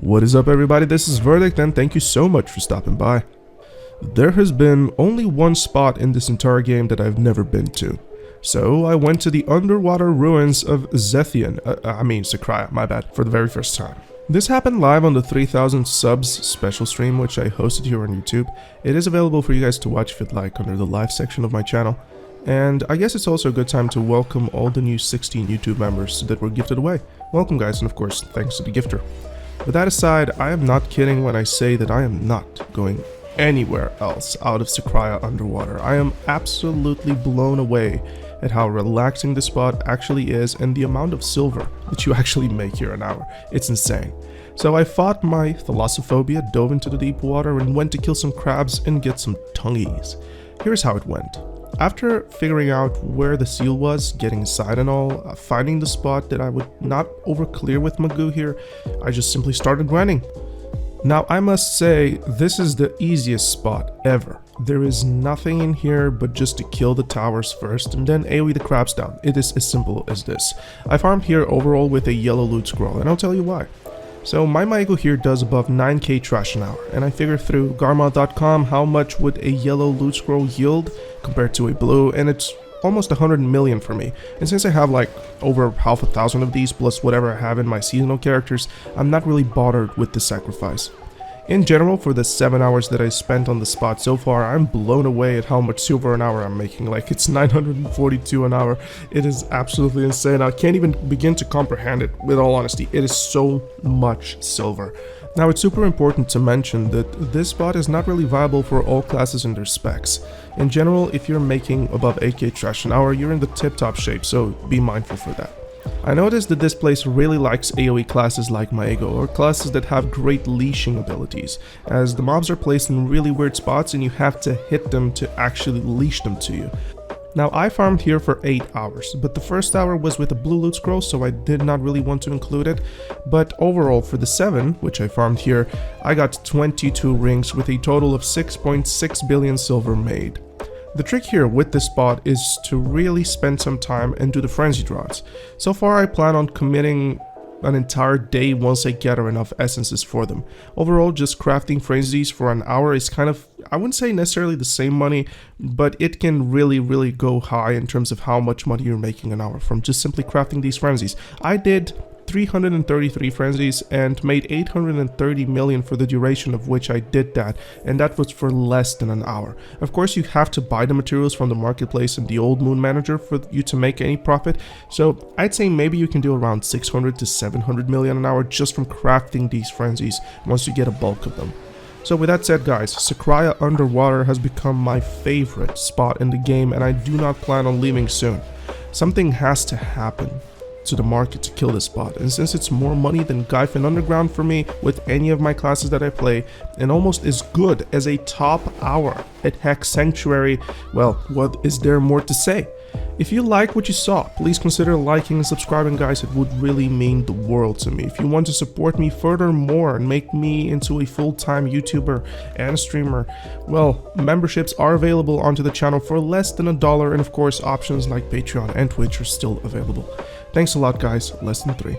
What is up everybody, this is Verdict and thank you so much for stopping by. There has been only one spot in this entire game that I've never been to. So I went to the underwater ruins of Sycraia, my bad, for the very first time. This happened live on the 3000 subs special stream which I hosted here on YouTube. It is available for you guys to watch if you'd like under the live section of my channel. And I guess it's also a good time to welcome all the new 16 YouTube members that were gifted away. Welcome guys, and of course thanks to the gifter. With that aside, I am not kidding when I say that I am not going anywhere else out of Sycraia Underwater. I am absolutely blown away at how relaxing this spot actually is and the amount of silver that you actually make here an hour. It's insane. So I fought my thalassophobia, dove into the deep water and went to kill some crabs and get some tongues. Here's how it went. After figuring out where the seal was, getting inside and all, finding the spot that I would not over clear with Maegu here, I just simply started grinding. Now I must say, this is the easiest spot ever. There is nothing in here but just to kill the towers first and then AoE the crabs down. It is as simple as this. I farmed here overall with a yellow loot scroll and I'll tell you why. So my Maegu here does above 9k trash an hour, and I figured through Garma.com how much would a yellow loot scroll yield compared to a blue, and it's almost 100 million for me. And since I have like over half a thousand of these plus whatever I have in my seasonal characters, I'm not really bothered with the sacrifice. In general, for the 7 hours that I spent on the spot so far, I'm blown away at how much silver an hour I'm making. Like, it's 942 an hour. It is absolutely insane. I can't even begin to comprehend it, with all honesty. It is so much silver. Now, it's super important to mention that this spot is not really viable for all classes and their specs. In general, if you're making above 8k trash an hour, you're in the tip-top shape, so be mindful for that. I noticed that this place really likes AoE classes like Maegu, or classes that have great leashing abilities, as the mobs are placed in really weird spots and you have to hit them to actually leash them to you. Now I farmed here for 8 hours, but the first hour was with a blue loot scroll, so I did not really want to include it, but overall for the 7, which I farmed here, I got 22 rings with a total of 6.6 billion silver made. The trick here with this spot is to really spend some time and do the frenzy draws. So far I plan on committing an entire day once I gather enough essences for them. Overall, just crafting frenzies for an hour is kind of, I wouldn't say necessarily the same money, but it can really go high in terms of how much money you're making an hour from just simply crafting these frenzies. I did 333 frenzies and made 830 million for the duration of which I did that, and that was for less than an hour. Of course, you have to buy the materials from the marketplace and the old moon manager for you to make any profit, so I'd say maybe you can do around 600 to 700 million an hour just from crafting these frenzies once you get a bulk of them. So with that said guys, Sycraia Underwater has become my favorite spot in the game and I do not plan on leaving soon. Something has to happen to the market to kill this spot, and since it's more money than Gyfin Underground for me with any of my classes that I play, and almost as good as a top hour at Hex Sanctuary, well, what is there more to say? If you like what you saw, please consider liking and subscribing guys, it would really mean the world to me. If you want to support me furthermore and make me into a full-time YouTuber and streamer, well, memberships are available onto the channel for less than $1, and of course options like Patreon and Twitch are still available. Thanks a lot guys, less than 3.